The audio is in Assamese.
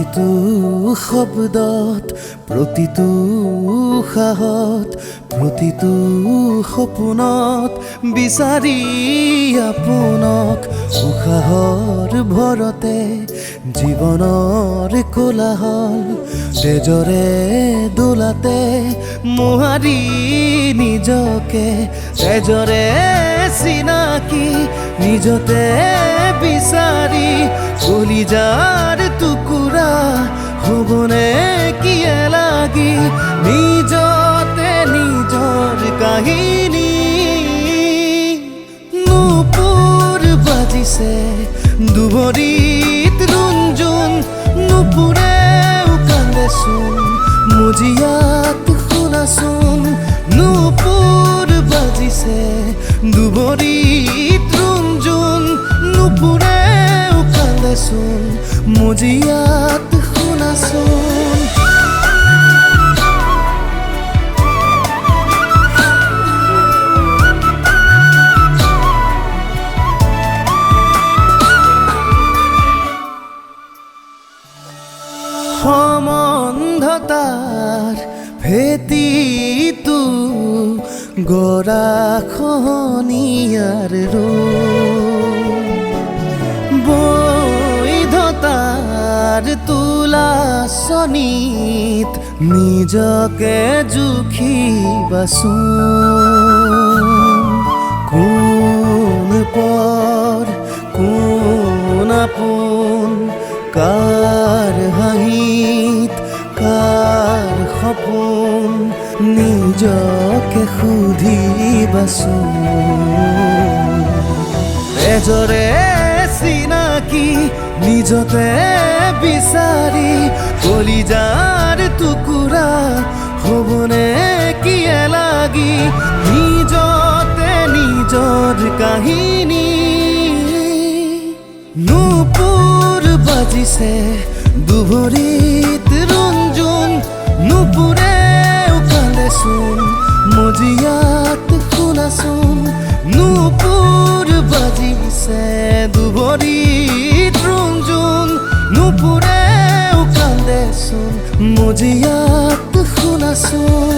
প্ৰতিটো শব্দত প্ৰতিটো উশাহত প্ৰতিটো সপোনত বিচাৰি আপোনক উশাহৰ ভৰতে জীৱনৰ কোলাহল তেজৰে দোলাতে মোহাৰি নিজকে তেজৰে চিনাকি নিজতে বিচাৰি কলিজাৰ টুকুৰা হ'বনে কিয়ে লাগি নিজতে নিজৰ কাহিনী নুপুৰ বাজিছে দুভৰিত ৰুণজুণ নুপুৰেও কান্দেচোন মজিয়াত শুনাচোন নুপুৰ বাজিছে দুভৰিত ৰুণজুণ নুপুৰেও কান্দেচোন মজিয়াত শুনাচোন সমন্ধতাৰ ভেটিটো গৰাখহনীয়াৰ বৈধতাৰ তোলাচনীত নিজকে জুখিবাচোন কোন পৰ কোন আপোন কাৰ হাঁহিত কাৰ সপোন নিজকে সুধিবাচোন তেজৰে চিনাকি নিজতে বিচাৰি কলিজাৰ টুকুৰা হ'বনে কিয়ে লাগি নিজতে নিজৰ কাহিনী নুপুৰ বাজিছে দুভৰিত ৰুণজুণ নুপুৰেও কান্দেচোন মজিয়াত শুনাচোন নুপুৰ বাজিছে দুভৰিত ৰুণজুণ নুপুৰেও কান্দেচোন মজিয়াত শুনাচোন